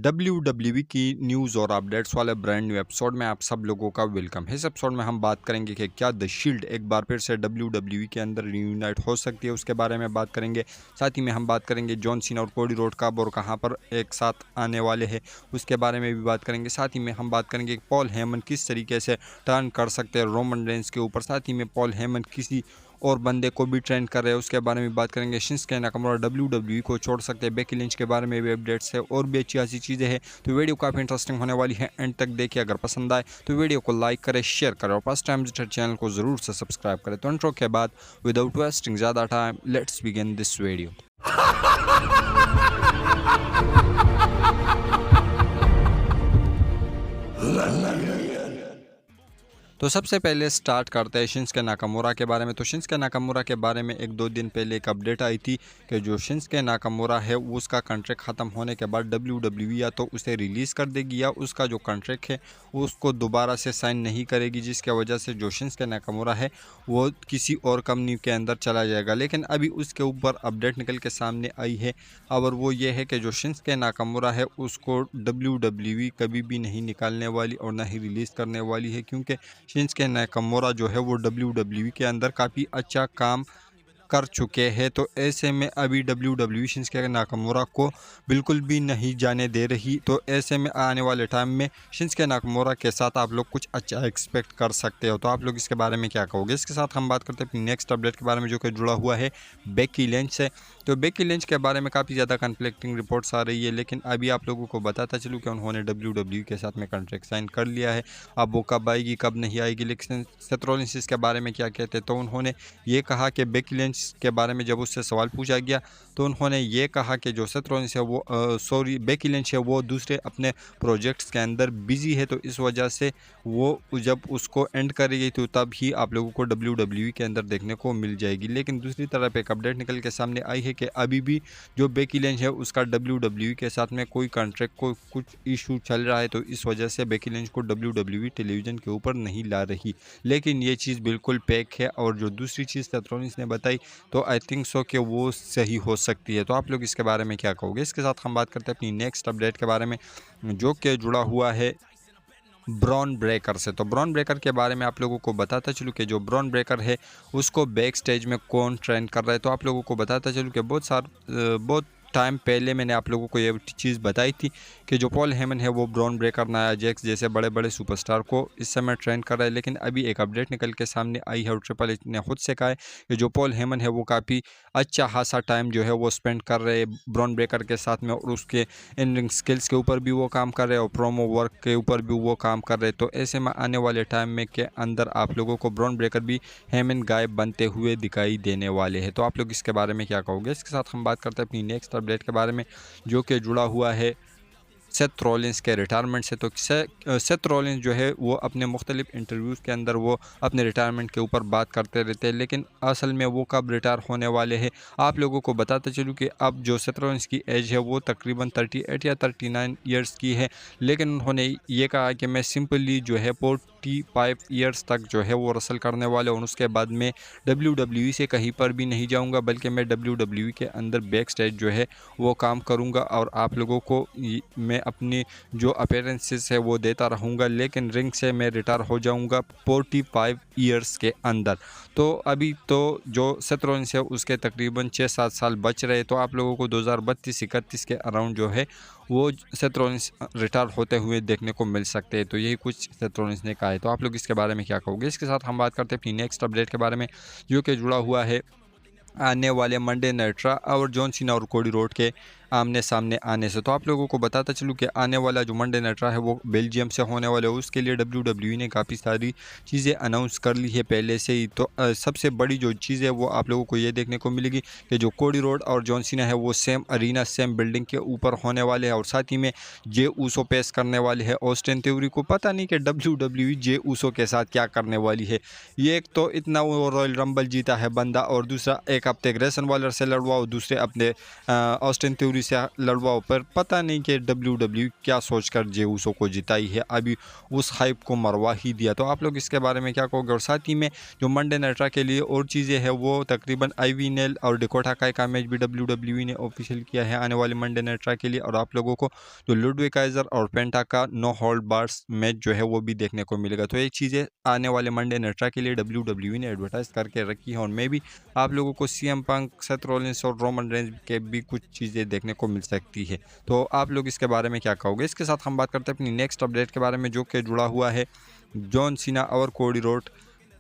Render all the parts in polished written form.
WWE की news और updates वाले ब्रांड न्यू एपिसोड में आप सब लोगों का वेलकम है। इस एपिसोड में हम बात करेंगे कि क्या द शील्ड एक बार फिर से WWE के अंदर रियूनाइट हो सकती है, उसके बारे में बात करेंगे। साथ ही में हम बात करेंगे जॉन सीना और कोडी रोड कब और कहां पर एक साथ आने वाले हैं, उसके बारे में भी बात करेंगे। साथ ही में हम बात करेंगे कि पॉल हेमन किस तरीके से टर्न कर सकते हैं रोमन रेंस के ऊपर। साथ ही में पॉल हेमन किसी और बंदे को भी ट्रेंड कर रहे हैं, उसके बारे में बात करेंगे। शिंसुके नाकामुरा WWE को छोड़ सकते हैं, बेकी लिंच के बारे में भी अपडेट्स है और भी अच्छी अच्छी चीज़ें हैं। तो वीडियो काफ़ी इंटरेस्टिंग होने वाली है, एंड तक देखिए। अगर पसंद आए तो वीडियो को लाइक करें, शेयर करें और फर्स्ट टाइम विजिटर चैनल को ज़रूर से सब्सक्राइब करें। तो इंट्रो के बाद विदाउट वेस्टिंग ज़्यादा time let's begin this video. तो सबसे पहले स्टार्ट करते हैं शिंसुके नाकामुरा के बारे में। तो शिंसुके नाकामुरा के बारे में एक दो दिन पहले एक अपडेट आई थी कि जो शिंसुके नाकामुरा है उसका कॉन्ट्रैक्ट ख़त्म होने के बाद WWE या तो उसे रिलीज़ कर देगी या उसका जो कॉन्ट्रैक्ट है उसको दोबारा से साइन नहीं करेगी, जिसकी वजह से जो शिंसुके नाकामुरा है वो किसी और कंपनी के अंदर चला जाएगा। लेकिन अभी उसके ऊपर अपडेट निकल के सामने आई है और वो ये है कि जो शिंसुके नाकामुरा है उसको WWE कभी भी नहीं निकालने वाली और ना ही रिलीज़ करने वाली है, क्योंकि शिंसुके नाकामुरा जो है वो WWE के अंदर काफ़ी अच्छा काम कर चुके हैं। तो ऐसे में अभी WWE शिंसुके नाकामुरा को बिल्कुल भी नहीं जाने दे रही। तो ऐसे में आने वाले टाइम में शिंसुके नाकामुरा के साथ आप लोग कुछ अच्छा एक्सपेक्ट कर सकते हो। तो आप लोग इसके बारे में क्या कहोगे? इसके साथ हम बात करते हैं अपनी नेक्स्ट अपडेट के बारे में, जो कि जुड़ा हुआ है बेकी लिंच से। तो बेकी लिंच के बारे में काफ़ी ज़्यादा कन्फ्लिक्टिंग रिपोर्ट्स आ रही है, लेकिन अभी आप लोगों को बताता चलूँ कि उन्होंने WWE के साथ में कॉन्ट्रैक्ट साइन कर लिया है। अब वो कब आएगी कब नहीं आएगी, लेकिन सेथ रॉलिंस इसके बारे में क्या कहते हैं? तो उन्होंने ये कहा कि बेकी लिंच के बारे में जब उससे सवाल पूछा गया तो उन्होंने ये कहा कि जो सेथ रॉलिंस है वो बेकी लिंच है वो दूसरे अपने प्रोजेक्ट्स के अंदर बिजी है, तो इस वजह से वो जब उसको एंड करेगी तो तब ही आप लोगों को WWE के अंदर देखने को मिल जाएगी। लेकिन दूसरी तरफ एक अपडेट निकल के सामने आई है कि अभी भी जो बेकी लिंच है उसका WWE के साथ में कोई कॉन्ट्रैक्ट को कुछ इशू चल रहा है, तो इस वजह से बेकी लिंच को WWE टेलीविज़न के ऊपर नहीं ला रही। लेकिन ये चीज़ बिल्कुल फेक है, और जो दूसरी चीज़ सेथ रॉलिंस ने बताई तो आई थिंक सो कि वो सही हो सकती है। तो आप लोग इसके बारे में क्या कहोगे? इसके साथ हम बात करते हैं अपनी नेक्स्ट अपडेट के बारे में, जो कि जुड़ा हुआ है ब्रॉन ब्रेकर से। तो ब्रॉन ब्रेकर के बारे में आप लोगों को बताता चलूँ कि जो ब्रॉन ब्रेकर है उसको बैक स्टेज में कौन ट्रेंड कर रहा है। तो आप लोगों को बताता चलूँ कि बहुत टाइम पहले मैंने आप लोगों को ये चीज़ बताई थी कि जो पॉल हेमन है वो ब्रॉन ब्रेकर, नाया जैक्स जैसे बड़े बड़े सुपरस्टार को इस समय ट्रेंड कर रहा है। लेकिन अभी एक अपडेट निकल के सामने आई है और ट्रिपल एच ने खुद से कहा है कि जो पॉल हेमन है वो काफ़ी अच्छा खासा टाइम जो है वो स्पेंड कर रहे हैं ब्रॉन ब्रेकर के साथ में, और उसके इन रिंग स्किल्स के ऊपर भी वो काम कर रहे हैं और प्रोमो वर्क के ऊपर भी वो काम कर रहे हैं। तो ऐसे में आने वाले टाइम में के अंदर आप लोगों को ब्रॉन ब्रेकर भी हेमन गायब बनते हुए दिखाई देने वाले हैं। तो आप लोग इसके बारे में क्या कहोगे? इसके साथ हम बात करते हैं अपनी नेक्स्ट अपडेट के बारे में, जो कि जुड़ा हुआ है सेथ रॉलिंस के रिटायरमेंट से। तो सेथ रॉलिंस जो है वो अपने मुख्तलिफ इंटरव्यूज़ के अंदर वो अपने रिटायरमेंट के ऊपर बात करते रहते हैं, लेकिन असल में वो कब रिटायर होने वाले हैं आप लोगों को बताते चलूँ कि अब जो सेथ रॉलिंस की एज है वो तकरीबन 38 या 39 ईयर्स की है। लेकिन उन्होंने ये कहा कि मैं सिंपली जो है 45 ईयर्स तक जो है वो रसल करने वाले, और उसके बाद मैं WWE से कहीं पर भी नहीं जाऊँगा, बल्कि मैं WWE के अंदर बैक स्टेज जो है वो काम करूँगा और आप लोगों को मैं अपनी जो अपीयरेंसेस है वो देता रहूँगा, लेकिन रिंग से मैं रिटायर हो जाऊँगा 45 ईयर्स के अंदर। तो अभी तो जो सेथ रॉलिंस है उसके तकरीबन 6-7 साल बच रहे, तो आप लोगों को 2032-31 के अराउंड जो है वो सेथ रॉलिंस रिटायर होते हुए देखने को मिल सकते हैं। तो यही कुछ सेथ रॉलिंस ने कहा है। तो आप लोग इसके बारे में क्या कहोगे? इसके साथ हम बात करते हैं अपनी नेक्स्ट अपडेट के बारे में, जो कि जुड़ा हुआ है आने वाले मंडे नाइट रॉ और जॉन सीना और कोडी रोड के आमने सामने आने से। तो आप लोगों को बताता चलूँ कि आने वाला जो मंडे नाइट रॉ है वो बेल्जियम से होने वाला है। उसके लिए WWE ने काफ़ी सारी चीज़ें अनाउंस कर ली है पहले से ही। तो सबसे बड़ी जो चीज़ है वो आप लोगों को ये देखने को मिलेगी कि जो कोडी रोड और जॉन सीना है वो सेम अरीना सेम बिल्डिंग के ऊपर होने वाले हैं, और साथ ही में जे ऊसो पेश करने वाले हैं ऑस्टिन थ्योरी को। पता नहीं कि WWE जे ऊसो के साथ क्या करने वाली है। ये एक तो इतना वो रॉयल रंबल जीता है बंदा, और दूसरा एक हफ्ते ग्रेसन वॉलर से लड़वाओ, दूसरे अपने ऑस्टिन थ्योरी से लड़वाओं पर पता नहीं कि WWE क्या सोचकर जे उसो को जिताई है, अभी उस हाइप को मरवा ही दिया। तो आप लोग इसके बारे में क्या कहोगे? और साथ ही में जो मंडे नाइट रॉ के लिए और चीज़ें हैं वो तकरीबन आईवी नेल और डेकोटा काई का मैच भी WWE ने ऑफिशियल किया है आने वाले मंडे नाइट रॉ के लिए। और आप लोगों को जो लुडविग काइजर और पेंटा का नो होल्ड बार्स मैच जो है वो भी देखने को मिलेगा। तो ये चीज़ें आने वाले मंडे नाइट रॉ के लिए WWE ने एडवर्टाइज करके रखी है और मे भी आप लोगों को सीएम पंक, सेथ रॉलिंस और रोमन रेंज के भी कुछ चीज़ें देखने को मिल सकती है। तो आप लोग इसके बारे में क्या कहोगे? इसके साथ हम बात करते हैं अपनी नेक्स्ट अपडेट के बारे में, जो कि जुड़ा हुआ है जॉन सीना और कोडी रोड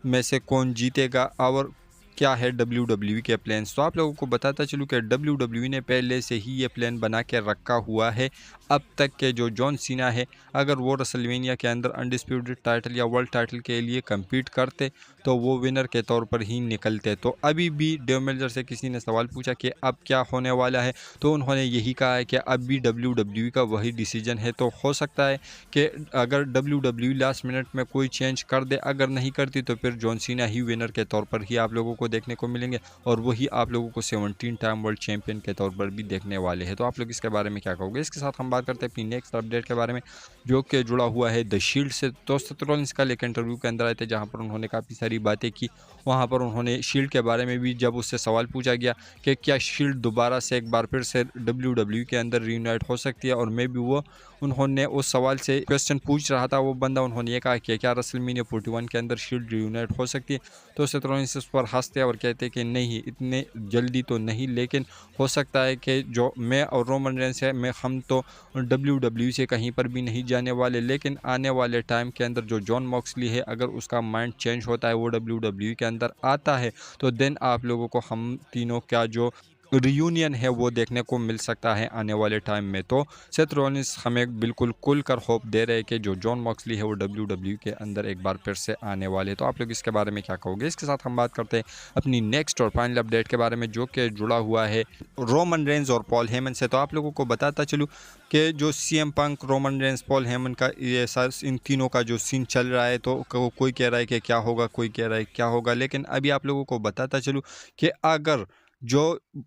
में से कौन जीतेगा और क्या है WWE के प्लान्स। तो आप लोगों को बताता चलूँ कि WWE ने पहले से ही ये प्लान बना के रखा हुआ है। अब तक के जो जॉन सीना है, अगर वो रेसलमेनिया के अंदर अनडिस्प्यूटेड टाइटल या वर्ल्ड टाइटल के लिए कम्पीट करते तो वो विनर के तौर पर ही निकलते। तो अभी भी डेव मेल्जर से किसी ने सवाल पूछा कि अब क्या होने वाला है, तो उन्होंने यही कहा है कि अब भी WWE का वही डिसीजन है। तो हो सकता है कि अगर WWE लास्ट मिनट में कोई चेंज कर दे, अगर नहीं करती तो फिर जॉन सीना ही विनर के तौर पर ही आप लोगों को देखने को मिलेंगे और वही आप लोगों को 17 टाइम वर्ल्ड चैंपियन के तौर पर भी देखने वाले हैं। तो आप लोग इसके बारे में क्या कहोगे? इसके साथ हम बात करते हैं अपनी नेक्स्ट अपडेट के बारे में, जो कि जुड़ा हुआ है द शील्ड से। तो सेथ रॉलिंस का एक इंटरव्यू के अंदर आए थे जहां पर उन्होंने काफ़ी सारी बातें की। वहां पर उन्होंने शील्ड के बारे में भी, जब उससे सवाल पूछा गया कि क्या शील्ड दोबारा से एक बार फिर से WWE के अंदर रीयूनाइट हो सकती है, और मे भी वो उन्होंने उस सवाल से क्वेश्चन पूछ रहा था वो बंदा, उन्होंने ये कहा कि क्या रेसलमेनिया 41 के अंदर शील्ड रीयूनाइट हो सकती है। तो सेथ रॉलिंस इस पर हंसते और कहते कि नहीं, इतने जल्दी तो नहीं, लेकिन हो सकता है कि जो मैं और रोमन रेंस है, हम तो WWE से कहीं पर भी नहीं जाने वाले, लेकिन आने वाले टाइम के अंदर जो जॉन मॉक्सली है, अगर उसका माइंड चेंज होता है, वो WWE के अंदर आता है, तो देन आप लोगों को हम तीनों का जो रियूनियन है वो देखने को मिल सकता है आने वाले टाइम में। तो सेथ रॉलिंस हमें बिल्कुल खुल कर होप दे रहे हैं कि जो जॉन मॉक्सली है वो WWE के अंदर एक बार फिर से आने वाले हैं। तो आप लोग इसके बारे में क्या कहोगे? इसके साथ हम बात करते हैं अपनी नेक्स्ट और फाइनल अपडेट के बारे में, जो कि जुड़ा हुआ है रोमन रेंज और पॉल हेमन से। तो आप लोगों को बताता चलूँ कि जो CM Punk, Roman Reigns, Paul Heyman का ये इन तीनों का जो सीन चल रहा है, तो कोई कह रहा है कि क्या होगा, कोई कह रहा है क्या होगा, लेकिन अभी आप लोगों को बताता चलूँ कि अगर जो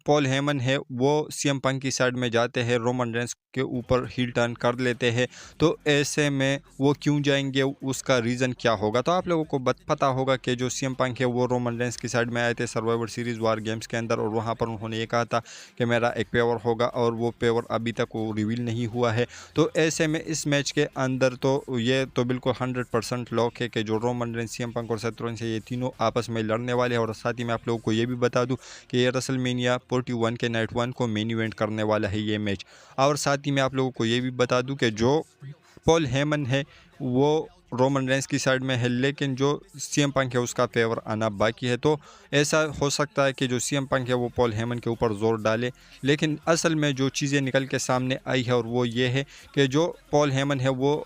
पॉल हेमन है वो सीएम पंक की साइड में जाते हैं, रोमन रेंस के ऊपर हील टर्न कर लेते हैं, तो ऐसे में वो क्यों जाएंगे, उसका रीज़न क्या होगा? तो आप लोगों को पता होगा कि जो सीएम पंक है वो रोमन रेंस की साइड में आए थे सर्वाइवर सीरीज़ वार गेम्स के अंदर, और वहाँ पर उन्होंने ये कहा था कि मेरा एक पेवर होगा, और वो पेवर अभी तक वो रिवील नहीं हुआ है। तो ऐसे में इस मैच के अंदर तो ये तो बिल्कुल 100% लॉक है कि जो रोमन रेंस, सीएम पंक और सेथ रॉलिंस है, ये तीनों आपस में लड़ने वाले हैं। और साथ ही मैं आप लोगों को ये भी बता दूँ कि ये रेसलमेनिया 41 के नाइट 1 को मेन इवेंट करने वाला है ये मैच। और साथ ही मैं आप लोगों को ये भी बता दूं कि जो पॉल हेमन है वो रोमन रेंस की साइड में है, लेकिन जो सीएम पंक है उसका फेवर आना बाकी है। तो ऐसा हो सकता है कि जो सीएम पंक है वो पॉल हेमन के ऊपर जोर डाले, लेकिन असल में जो चीज़ें निकल के सामने आई है और वो ये है कि जो पॉल हेमन है वो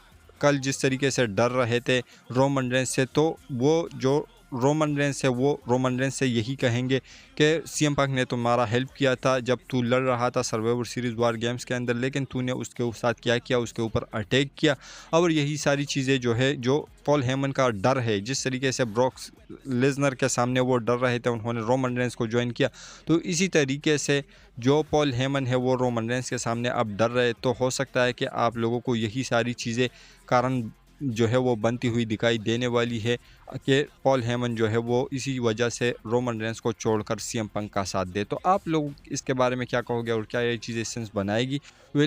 कल जिस तरीके से डर रहे थे रोमन रेंस से, तो वो जो रोमन रेंस है वो रोमन रेंस से यही कहेंगे कि सीएम पंक ने तुम्हारा हेल्प किया था जब तू लड़ रहा था सर्वाइवर सीरीज़ वार गेम्स के अंदर, लेकिन तूने उसके साथ क्या किया, उसके ऊपर अटैक किया। और यही सारी चीज़ें जो है, जो पॉल हेमन का डर है, जिस तरीके से ब्रॉक लेसनर के सामने वो डर रहे थे, उन्होंने रोमन रेंस को ज्वाइन किया, तो इसी तरीके से जो पॉल हेमन है वो रोमन रेंस के सामने अब डर रहे। तो हो सकता है कि आप लोगों को यही सारी चीज़ें कारण जो है वो बनती हुई दिखाई देने वाली है कि पॉल हेमन जो है वो इसी वजह से रोमन रेंस को छोड़कर सीएम पंक का साथ दे। तो आप लोग इसके बारे में क्या कहोगे और क्या ये चीज़ें सेंस बनाएगी?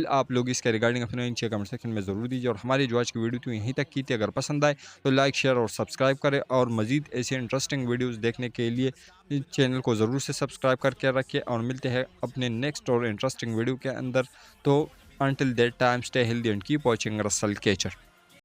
आप लोग इसके रिगार्डिंग अपने नीचे कमेंट सेक्शन में ज़रूर दीजिए। और हमारी जो आज की वीडियो थी यहीं तक की थी, अगर पसंद आए तो लाइक, शेयर और सब्सक्राइब करें, और मज़ीद ऐसे इंटरेस्टिंग वीडियोज़ देखने के लिए चैनल को ज़रूर से सब्सक्राइब करके रखिए। और मिलते हैं अपने नेक्स्ट और इंटरेस्टिंग वीडियो के अंदर। तो until that time, stay healthy and keep watching Russell Catcher.